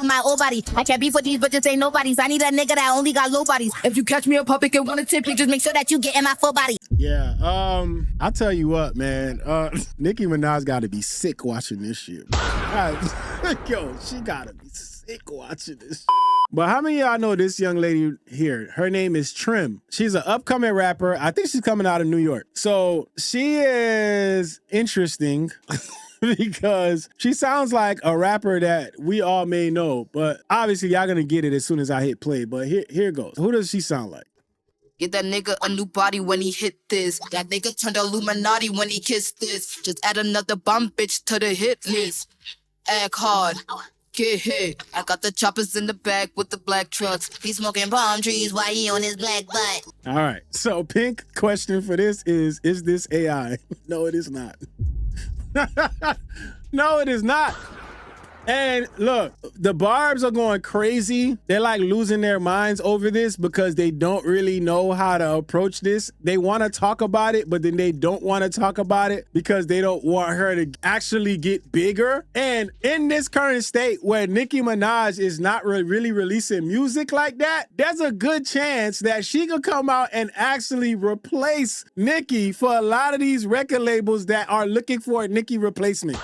my old body. I can't be for these bitches, ain't nobodies. I need a nigga that only got low bodies. If you catch me in public and wanna take pictures, make sure that you get in my full body. Yeah, I'll tell you what, man. Nicki Minaj gotta be sick watching this shit. Yo, she gotta be sick watching this. But how many of y'all know this young lady here? Her name is Trim. She's an upcoming rapper. I think she's coming out of New York. So she is interesting because she sounds like a rapper that we all may know. But obviously, y'all gonna get it as soon as I hit play. But here goes. Who does she sound like? Get that nigga a new body when he hit this. That nigga turned Illuminati when he kissed this. Just add another bomb bitch to the hit list. Act hard. Get hit. I got the choppers in the back with the black trucks. He smoking palm trees while he on his black butt. All right. So pink question for this is this AI? No, it is not. No, it is not. And look, the Barbz are going crazy. They're like losing their minds over this because they don't really know how to approach this. They want to talk about it, but then they don't want to talk about it because they don't want her to actually get bigger. And in this current state where Nicki Minaj is not really releasing music like that, there's a good chance that she could come out and actually replace Nicki for a lot of these record labels that are looking for a Nicki replacement.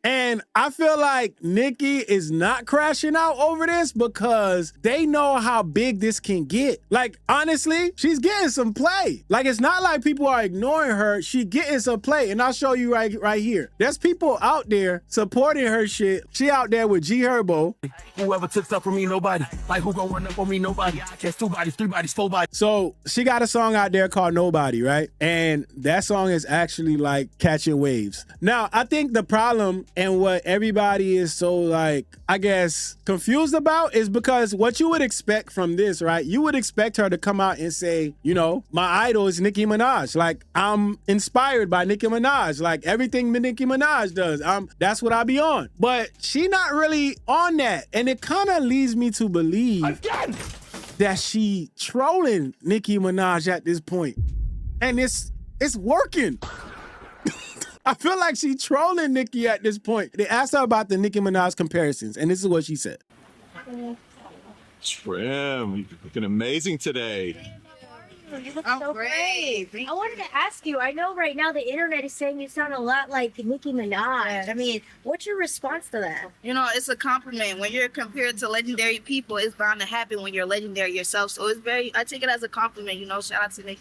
And I feel like Nicki is not crashing out over this because they know how big this can get. Like, honestly, she's getting some play. Like, it's not like people are ignoring her. She getting some play. And I'll show you right here. There's people out there supporting her shit. She out there with G Herbo. Whoever took stuff from me, nobody. Like, who gonna run up on me, nobody. I catch 2 bodies, 3 bodies, 4 bodies. So she got a song out there called Nobody, right? And that song is actually like catching waves. Now, I think the problem and what everybody is so like, I guess, confused about is because what you would expect from this, right? You would expect her to come out and say, you know, my idol is Nicki Minaj. Like, I'm inspired by Nicki Minaj. Like, everything Nicki Minaj does, that's what I be on. But she not really on that. And it kind of leads me to believe that she trolling Nicki Minaj at this point. And it's working. I feel like she trolling Nicki at this point. They asked her about the Nicki Minaj comparisons, and this is what she said. Trim, you're looking amazing today. You look so great. I wanted to ask you, I know right now the internet is saying you sound a lot like Nicki Minaj. I mean, what's your response to that? You know, it's a compliment. When you're compared to legendary people, it's bound to happen when you're legendary yourself. So I take it as a compliment, you know, shout out to Nicki.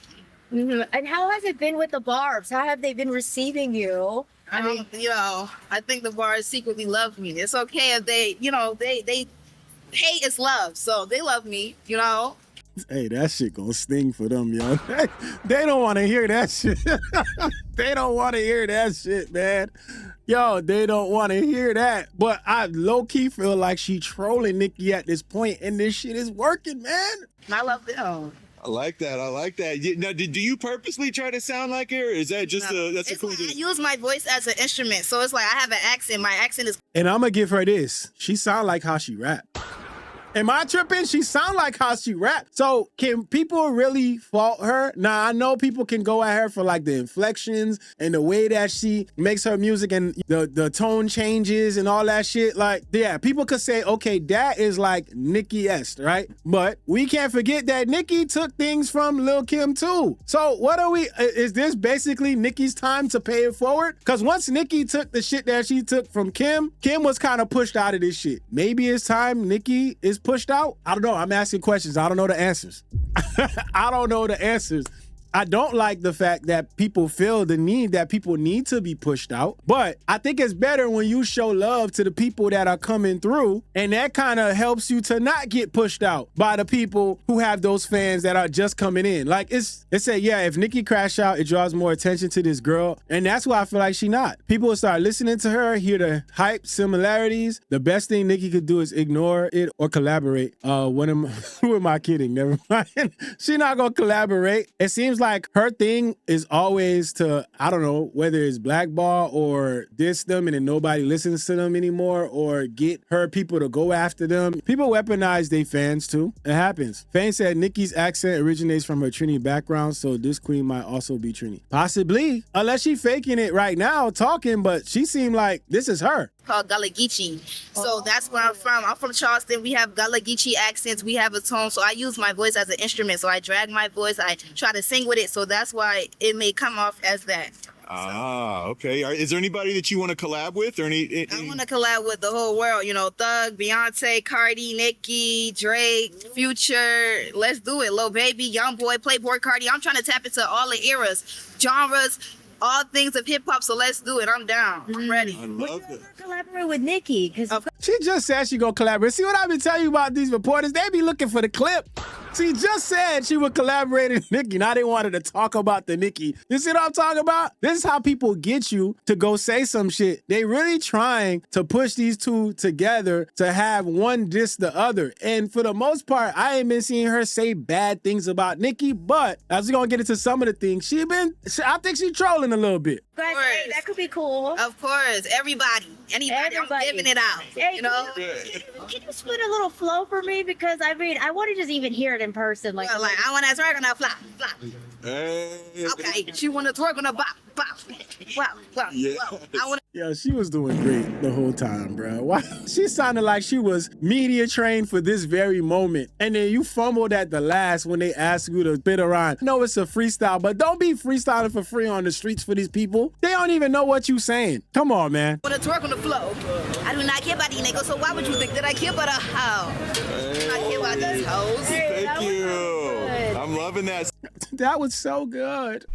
Mm-hmm. And how has it been with the Barbz? How have they been receiving you? I mean, you know, I think the Barbz secretly love me. It's okay if they, you know, they hate is love. So they love me, you know. Hey, that shit gonna sting for them, yo. They don't want to hear that shit. They don't want to hear that shit, man. Yo, they don't want to hear that. But I low-key feel like she trolling Nicki at this point, and this shit is working, man. I love them. I like that. I like that. Now, do you purposely try to sound like her, or is that just that's a cool thing? I use my voice as an instrument, so it's like I have an accent. My accent is. And I'm gonna give her this. She sound like how she rap. Am I tripping? She sound like how she rap. So can people really fault her? Now, I know people can go at her for like the inflections and the way that she makes her music and the tone changes and all that shit. Like, yeah, people could say, okay, that is like Nicki-esque, right? But we can't forget that Nicki took things from Lil' Kim too. So what are we, is this basically Nicki's time to pay it forward? Because once Nicki took the shit that she took from Kim, Kim was kind of pushed out of this shit. Maybe it's time Nicki is pushed out? I don't know. I'm asking questions. I don't know the answers. I don't know the answers. I don't like the fact that people feel the need that people need to be pushed out, but I think it's better when you show love to the people that are coming through, and that kind of helps you to not get pushed out by the people who have those fans that are just coming in. Like, it's say, yeah, if Nicki crash out, it draws more attention to this girl, and that's why I feel like she not. People will start listening to her, hear the hype, similarities. The best thing Nicki could do is ignore it or collaborate. Who am I kidding? Never mind. She not gonna collaborate. It seems like her thing is always to, I don't know, whether it's blackball or diss them and then nobody listens to them anymore, or get her people to go after them. People weaponize their fans too. It happens. Fane said Nicki's accent originates from her Trini background, so this queen might also be Trini. Possibly, unless she faking it right now talking, but she seemed like this is her. Called Gullah Geechee. So that's where I'm from. I'm from Charleston. We have Gullah Geechee accents. We have a tone. So I use my voice as an instrument. So I drag my voice. I try to sing with it. So that's why it may come off as that. Ah, okay. Is there anybody that you want to collab with, or any? I want to collab with the whole world. You know, Thug, Beyonce, Cardi, Nicki, Drake, Future. Let's do it. Lil Baby, Youngboy, Playboy Cardi. I'm trying to tap into all the eras, genres, all things of hip hop. So let's do it. I'm down. I'm ready. I love it. Collaborate with Nicki, because She just said she gonna collaborate. See what I've been telling you about these reporters? They be looking for the clip. She just said she would collaborate with Nicki. Now they wanted to talk about the Nicki. You see what I'm talking about? This is how people get you to go say some shit. They really trying to push these two together to have one diss the other. And for the most part, I ain't been seeing her say bad things about Nicki, but as we're gonna get into some of the things, I think she trolling a little bit. guys, hey, that could be cool. Of course. Everybody. Anybody. I'm giving it out. Hey, you know? Can you split a little flow for me? Because I mean, I want to just even hear it in person. Like I want to twerk on a flop, flop. Hey. Okay. She want to twerk on a bop, bop. Wow, wow, Yeah. wow. I want Yo, she was doing great the whole time, bro. Why? She sounded like she was media trained for this very moment. And then you fumbled at the last when they asked you to spit around. No, it's a freestyle, but don't be freestyling for free on the streets for these people. They don't even know what you saying. Come on, man. to twerk on the flow. I do not care about these niggas, so why would you think that I care about a hoe? I do not care about these hoes. Thank you. I'm loving that. That was so good.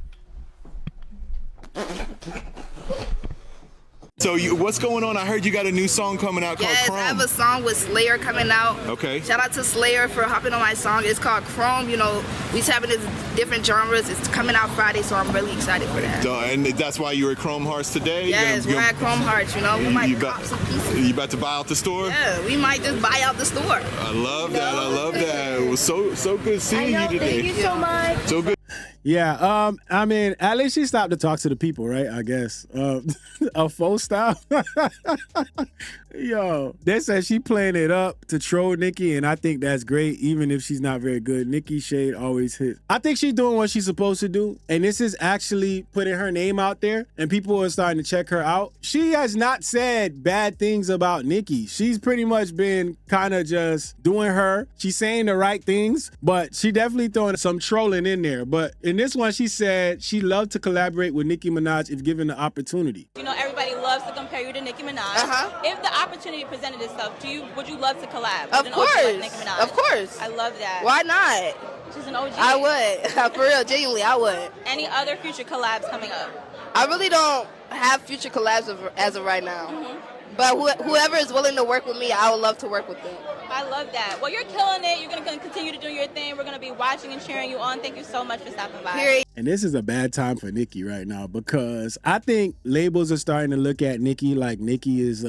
So what's going on? I heard you got a new song coming out called Yes, Chrome. I have a song with Slayer coming out. Okay. Shout out to Slayer for hopping on my song. It's called Chrome. You know, we tapping into different genres. It's coming out Friday, so I'm really excited for that. And that's why you were at Chrome Hearts today? Yes, we're at Chrome Hearts, you know. We might pop some pieces. You about to buy out the store? Yeah, we might just buy out the store. I love that. I love that. It was so good seeing you today. Thank you so much. So good. Yeah, I mean, at least she stopped to talk to the people, right? I guess. A faux style. Yo, they said she playing it up to troll Nicki, and I think that's great, even if she's not very good. Nicki shade always hits. I think she's doing what she's supposed to do, and this is actually putting her name out there, and people are starting to check her out. She has not said bad things about Nicki. She's pretty much been kind of just doing her. She's saying the right things, but she definitely throwing some trolling in there. But in this one, she said she loved to collaborate with Nicki Minaj if given the opportunity. You know, everybody loves to compare you to Nicki Minaj. If the opportunity presented itself, would you love to collab? Of with an OG like course. Nicki Minaj? Of course. I love that. Why not? She's an OG. I would. For real, genuinely, I would. Any other future collabs coming up? I really don't have future collabs as of right now. But whoever is willing to work with me, I would love to work with them. I love that. Well, you're killing it. You're going to continue to do your thing. We're going to be watching and cheering you on. Thank you so much for stopping by. Period. And this is a bad time for Nicki right now, because I think labels are starting to look at Nicki like Nicki is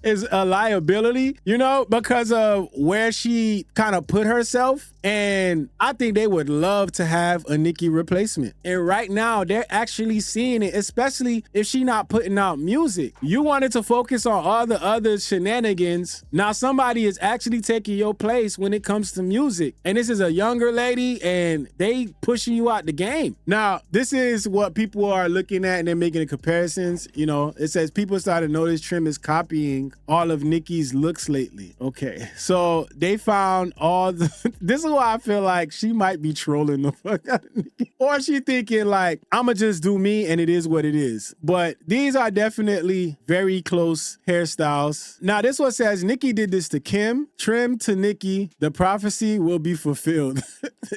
is a liability, you know, because of where she kind of put herself. And I think they would love to have a Nicki replacement. And right now, they're actually seeing it, especially if she not putting out music. You wanted to focus on all the other shenanigans. Now somebody is actually taking your place when it comes to music. And this is a younger lady, and they pushing you out the game. Now, this is what people are looking at, and they're making the comparisons. You know, it says people started to notice Trim is copying all of Nicki's looks lately. Okay, so they found all the... This is why I feel like she might be trolling the fuck out of Nicki. Or she thinking like, I'ma just do me and it is what it is. But these are definitely very close hairstyles. Now this one says, Nicki did this to Kim, Trim to Nicki, the prophecy will be fulfilled.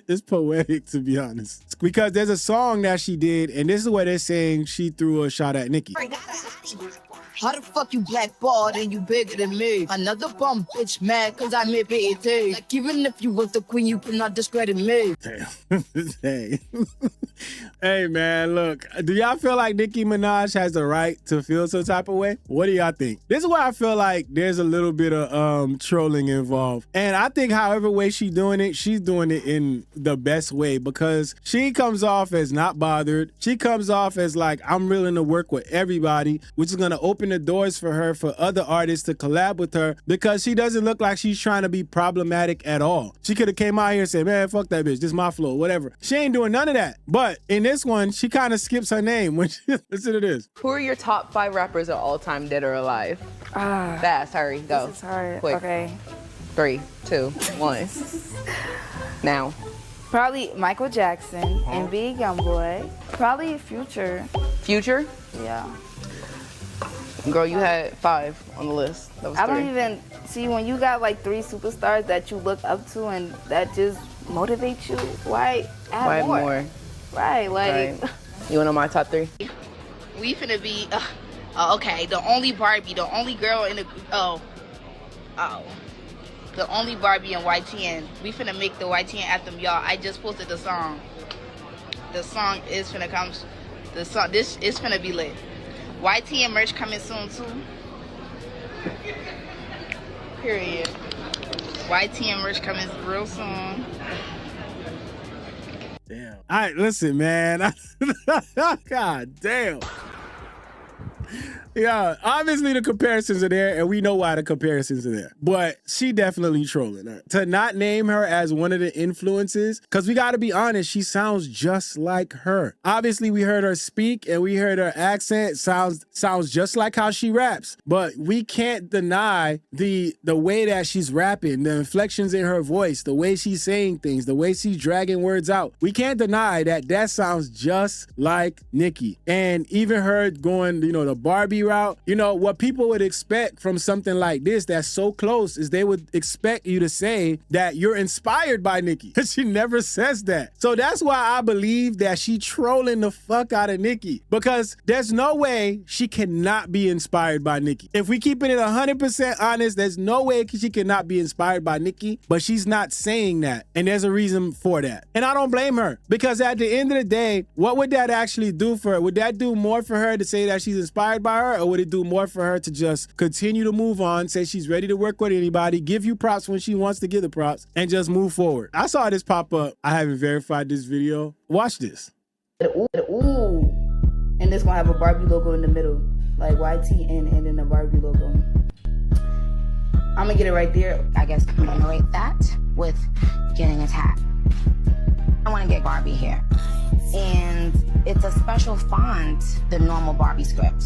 It's poetic, to be honest. Because there's a song that she did, and this is what they're saying she threw a shot at Nicki. How the fuck you blackballed and you bigger than me? Another bum bitch mad cause I made BET. Like even if you was the queen, you cannot discredit me. Damn. Hey. Hey man, look, do y'all feel like Nicki Minaj has the right to feel some type of way? What do y'all think? This is where I feel like there's a little bit of trolling involved. And I think however way she's doing it in the best way, because she comes off as not bothered. She comes off as like, I'm willing to work with everybody, which is gonna open the doors for her for other artists to collab with her, because she doesn't look like she's trying to be problematic at all. She could have came out here and said, man, fuck that bitch, this is my flow, whatever. She ain't doing none of that. But in this one, she kind of skips her name when she, listen to this. Who are your top 5 rappers of all time, dead or alive? Fast, hurry, go. This is hard. Quick. Okay. 3, 2, 1. Now. Probably Michael Jackson and Big Youngboy. Probably Future. Future? Yeah. Girl, you had 5 on the list. That was 3. I don't even see when you got like 3 superstars that you look up to and that just motivates you. Why add more? Right, like. Right. You wanna know my top 3? We finna be, okay, the only Barbie, the only girl in the, the only Barbie in YTN. We finna make the YTN anthem, y'all. I just posted the song. The song is finna come, this is finna be lit. YTN merch coming soon too. Period. YTN merch coming real soon. Damn. All right, listen, man. God damn. Yeah, obviously the comparisons are there, and we know why the comparisons are there. But she definitely trolling her. To not name her as one of the influences, because we got to be honest, she sounds just like her. Obviously, we heard her speak, and we heard her accent sounds just like how she raps. But we can't deny the way that she's rapping, the inflections in her voice, the way she's saying things, the way she's dragging words out. We can't deny that sounds just like Nicki. And even her going, the Barbie route, what people would expect from something like this that's so close is they would expect you to say that you're inspired by Nicki. She never says that. So that's why I believe that she trolling the fuck out of Nicki, because there's no way she cannot be inspired by Nicki. If we keeping it 100% honest, there's no way she cannot be inspired by Nicki, but she's not saying that. And there's a reason for that. And I don't blame her, because at the end of the day, what would that actually do for her? Would that do more for her to say that she's inspired by her, or would it do more for her to just continue to move on, say she's ready to work with anybody, give you props when she wants to give the props, and just move forward? I saw this pop up. I haven't verified this video. Watch this. Ooh. And this gonna have a Barbie logo in the middle, like YTN and then the Barbie logo. I'm gonna get it right there. I guess commemorate that with getting a tag. I want to get Barbie here. And it's a special font, the normal Barbie script.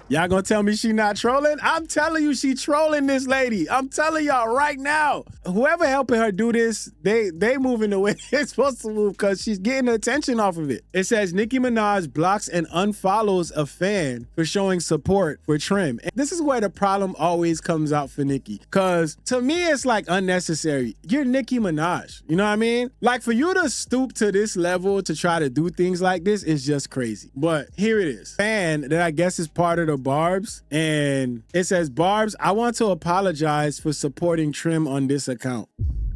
Y'all gonna tell me she not trolling? I'm telling you she trolling this lady. I'm telling y'all right now. Whoever helping her do this, they moving the way they're supposed to move, because she's getting attention off of it. It says Nicki Minaj blocks and unfollows a fan for showing support for Trim. And this is where the problem always comes out for Nicki, because to me it's like unnecessary. You're Nicki Minaj, you know what I mean? Like, for you to stoop to this level to try to do things like this is just crazy. But here it is. Fan that I guess is part of the Barbz, and it says, Barbz, I want to apologize for supporting Trim on this account.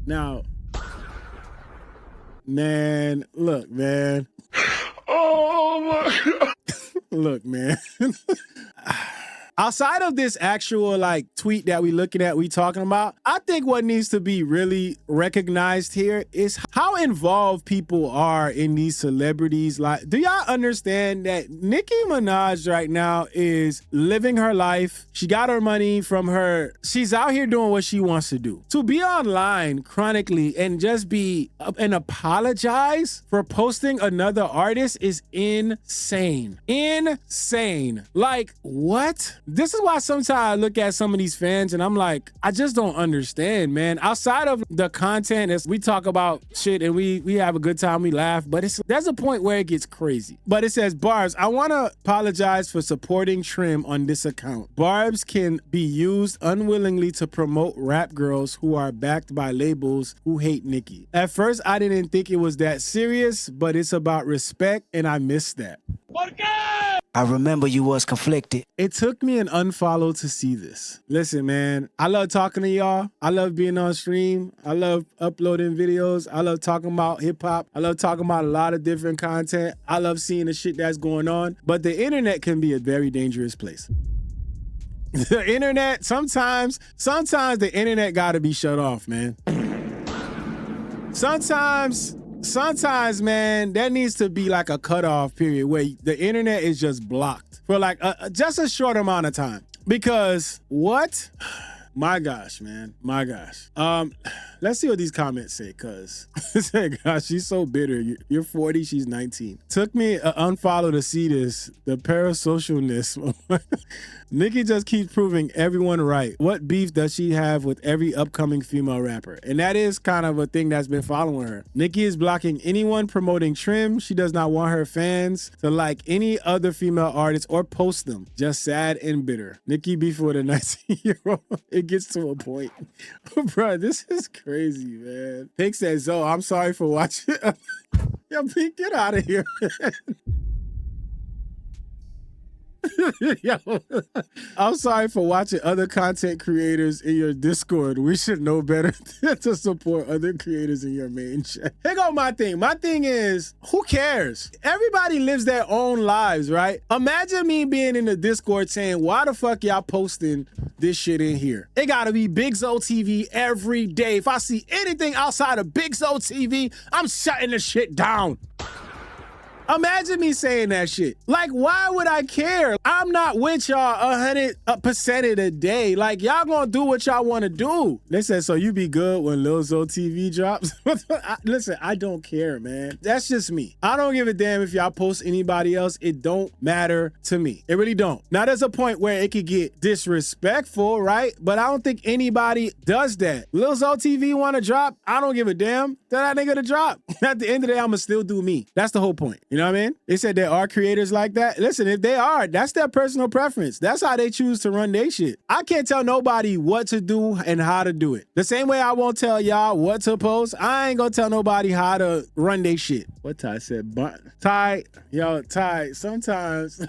Now, man, look, man. Oh my God. Look, man. Outside of this actual tweet that we looking at, we talking about, I think what needs to be really recognized here is how involved people are in these celebrities. Like, do y'all understand that Nicki Minaj right now is living her life? She got her money from her. She's out here doing what she wants to do. To be online chronically and just be and apologize for posting another artist is insane. Insane. Like, what? This is why sometimes I look at some of these fans and I'm like, I just don't understand, man. Outside of the content, as we talk about shit and we have a good time, we laugh, but there's a point where it gets crazy. But it says, Barbz, I want to apologize for supporting Trim on this account. Barbz can be used unwillingly to promote rap girls who are backed by labels who hate Nicki. At first, I didn't think it was that serious, but it's about respect, and I missed that. I remember you was conflicted. It took me an unfollow to see this. Listen, man, I love talking to y'all. I love being on stream. I love uploading videos. I love talking about hip hop. I love talking about a lot of different content. I love seeing the shit that's going on. But the internet can be a very dangerous place. The internet, sometimes the internet gotta be shut off, man. Sometimes, man, there needs to be like a cutoff period where the internet is just blocked for like just a short amount of time. Because what? My gosh, man. My gosh. Let's see what these comments say, cuz. Gosh, she's so bitter. You're 40, she's 19. Took me an unfollow to see this. The parasocialness. Nicki just keeps proving everyone right. What beef does she have with every upcoming female rapper? And that is kind of a thing that's been following her. Nicki is blocking anyone promoting Trim. She does not want her fans to like any other female artist or post them. Just sad and bitter. Nicki beef with a 19-year-old. It gets to a point. Bro, this is crazy, man. Pink says, Zoe, I'm sorry for watching. Yo, Pink, get out of here, man. Yo, I'm sorry for watching other content creators in your Discord. We should know better to support other creators in your main chat. Here go my thing. My thing is, who cares? Everybody lives their own lives, right? Imagine me being in the Discord saying, why the fuck y'all posting this shit in here? It gotta be BigZoeTV every day. If I see anything outside of BigZoeTV, I'm shutting the shit down. Imagine me saying that shit. Like, why would I care? I'm not with y'all 100% of the day. Like, y'all gonna do what y'all wanna do. They said, so you be good when Lil Zoe TV drops? Listen, I don't care, man. That's just me. I don't give a damn if y'all post anybody else. It don't matter to me. It really don't. Now, there's a point where it could get disrespectful, right? But I don't think anybody does that. Lil Zoe TV wanna drop? I don't give a damn. That nigga to drop. At the end of the day, I'ma still do me. That's the whole point. You know what I mean? They said there are creators like that. Listen, if they are, that's their personal preference. That's how they choose to run their shit. I can't tell nobody what to do and how to do it. The same way I won't tell y'all what to post, I ain't gonna tell nobody how to run their shit. What Ty said? Ty, sometimes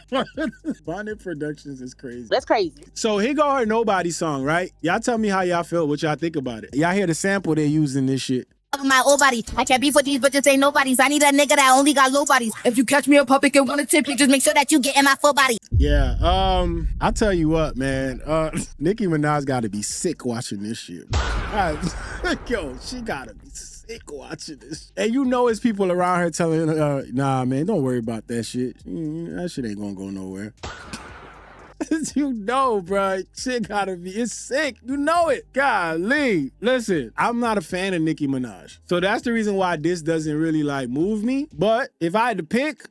Bonnet Productions is crazy. That's crazy. So here go her Nobody song, right? Y'all tell me how y'all feel, what y'all think about it. Y'all hear the sample they're using this shit. My old body. I can't beef with these bitches, ain't nobody's. I need a nigga that only got low bodies. If you catch me in public and wanna tip, just make sure that you get in my full body. Yeah, I'll tell you what, man. Nicki Minaj gotta be sick watching this shit. Yo, she gotta be sick watching this. And you know it's people around her telling her, nah, man, don't worry about that shit. That shit ain't gonna go nowhere. You know, bro, shit gotta be, it's sick. You know it. Golly. Listen, I'm not a fan of Nicki Minaj. So that's the reason why this doesn't really like move me. But if I had to pick,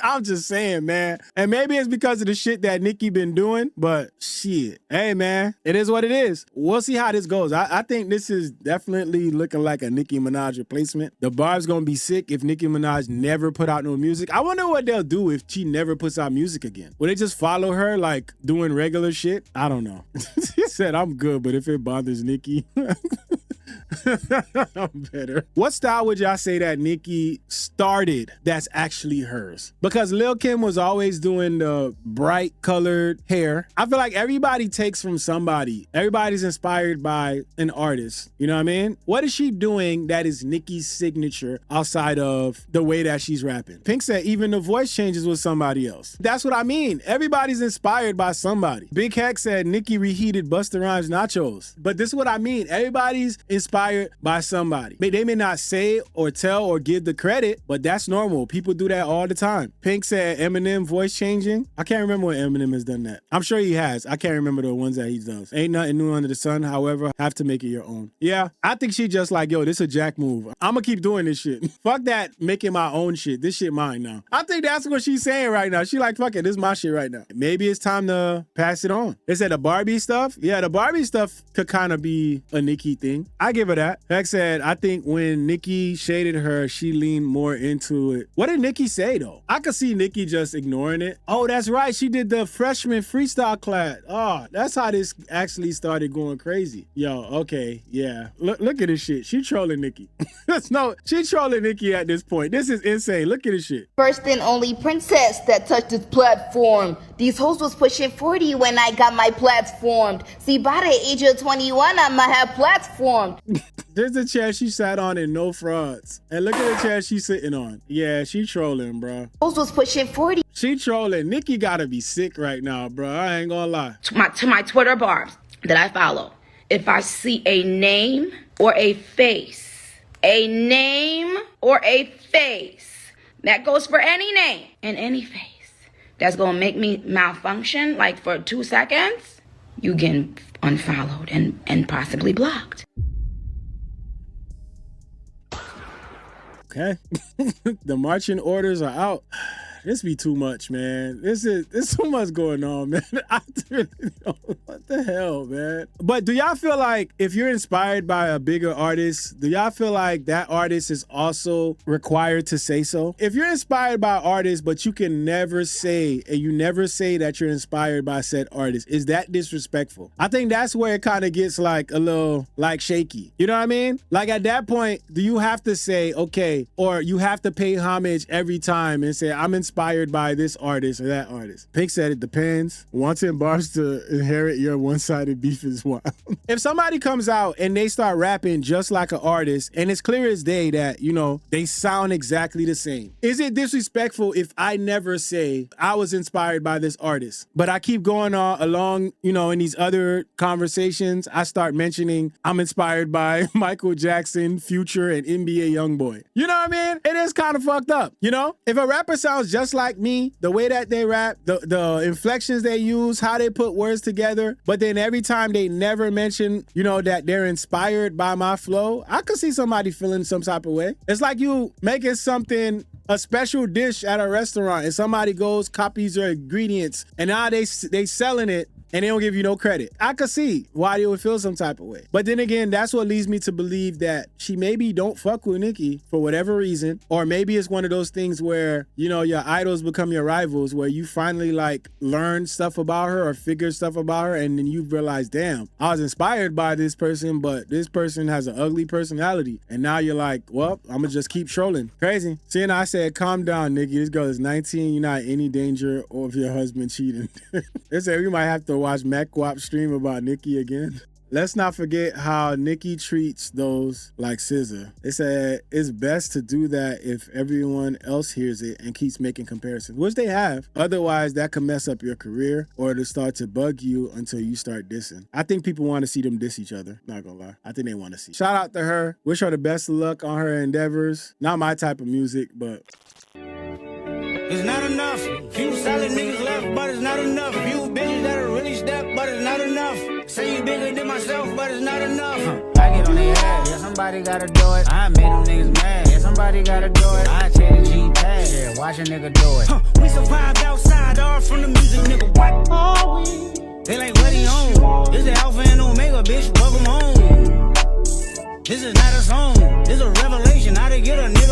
I'm just saying, man. And maybe it's because of the shit that Nicki been doing, but shit. Hey, man, it is what it is. We'll see how this goes. I think this is definitely looking like a Nicki Minaj replacement. The Barbz gonna be sick if Nicki Minaj never put out no music. I wonder what they'll do if she never puts out music again. Will they just follow her like doing regular shit? I don't know. He said, I'm good, but if it bothers Nicki, I'm better. What style would y'all say that Nicki started that's actually hers? Because Lil Kim was always doing the bright colored hair. I feel like everybody takes from somebody. Everybody's inspired by an artist. You know what I mean? What is she doing that is Nicki's signature outside of the way that she's rapping? Pink said even the voice changes with somebody else. That's what I mean. Everybody's inspired by somebody. Big Heck said Nicki reheated Busta Rhymes nachos. But this is what I mean. Everybody's inspired inspired by somebody. They may not say or tell or give the credit, but that's normal. People do that all the time. Pink said Eminem voice changing. I can't remember when Eminem has done that. I'm sure he has. I can't remember the ones that he does. Ain't nothing new under the sun. However, have to make it your own. Yeah, I think she just like, yo, this a jack move. I'm gonna keep doing this shit. Fuck that making my own shit. This shit mine now. I think that's what she's saying right now. She like, fuck it, this is my shit right now. Maybe it's time to pass it on. They said the Barbie stuff. Yeah, the Barbie stuff could kind of be a Nicki thing. I give her that. Heck said, I think when Nicki shaded her, she leaned more into it. What did Nicki say though? I could see Nicki just ignoring it. Oh, that's right. She did the freshman freestyle class. Oh, that's how this actually started going crazy. Yo, okay, yeah. Look at this shit. She trolling Nicki. She trolling Nicki at this point. This is insane. Look at this shit. First and only princess that touched this platform. These hoes was pushing 40 when I got my platformed. See, by the age of 21, I'ma have platformed. There's the chair she sat on and no frauds. And look at the chair she's sitting on. Yeah, she trolling, bro. Hoes was pushing 40. She trolling. Nicki gotta be sick right now, bro. I ain't gonna lie. To my Twitter Barbz that I follow, if I see a name or a face, that goes for any name and any face, that's gonna make me malfunction like for 2 seconds, you getting unfollowed and possibly blocked. Okay. The marching orders are out. This be too much, man. There's too much going on, man. I really don't, what the hell, man? But do y'all feel like if you're inspired by a bigger artist, do y'all feel like that artist is also required to say so? If you're inspired by artists, but you can never say, and you never say that you're inspired by said artist, is that disrespectful? I think that's where it kind of gets like a little like shaky. You know what I mean? Like at that point, do you have to say, okay, or you have to pay homage every time and say, I'm inspired by this artist or that artist? Pink said it depends. Wanting Barbz to inherit your one-sided beef is wild. If somebody comes out and they start rapping just like an artist, and it's clear as day that, you know, they sound exactly the same, is it disrespectful if I never say I was inspired by this artist, but I keep going on along, you know, in these other conversations, I start mentioning I'm inspired by Michael Jackson, Future, and NBA Youngboy? You know what I mean? It is kind of fucked up, you know? If a rapper sounds just like me, the way that they rap, the inflections they use, how they put words together, but then every time they never mention, you know, that they're inspired by my flow, I could see somebody feeling some type of way. It's like you making something, a special dish at a restaurant, and somebody goes, copies your ingredients, and now they selling it, and they don't give you no credit. I could see why they would feel some type of way. But then again, that's what leads me to believe that she maybe don't fuck with Nicki for whatever reason. Or maybe it's one of those things where, you know, your idols become your rivals, where you finally like learn stuff about her or figure stuff about her, and then you realize, damn, I was inspired by this person, but this person has an ugly personality. And now you're like, well, I'm gonna just keep trolling. Crazy. Seeing I said, calm down, Nicki. This girl is 19. You're not in any danger of your husband cheating. They said we might have to watch MacWap stream about Nicki again. Let's not forget how Nicki treats those like SZA. They said it's best to do that if everyone else hears it and keeps making comparisons, which they have. Otherwise, that could mess up your career or it'll start to bug you until you start dissing. I think people want to see them diss each other. Not gonna lie. I think they want to see. Shout out to her. Wish her the best of luck on her endeavors. Not my type of music, but... It's not enough. Few solid niggas left, but it's not enough. Few bitches that'll really step, but it's not enough. Say you bigger than myself, but it's not enough. I get on their ass, yeah, somebody gotta do it. I made them niggas mad, yeah, somebody gotta do it. I take the G-Tag, yeah, watch a nigga do it. We survived outside, all from the music, nigga. What are we? They like, what he on? This the Alpha and Omega, bitch, welcome home. This is not a song, this is a revelation, how to get a nigga.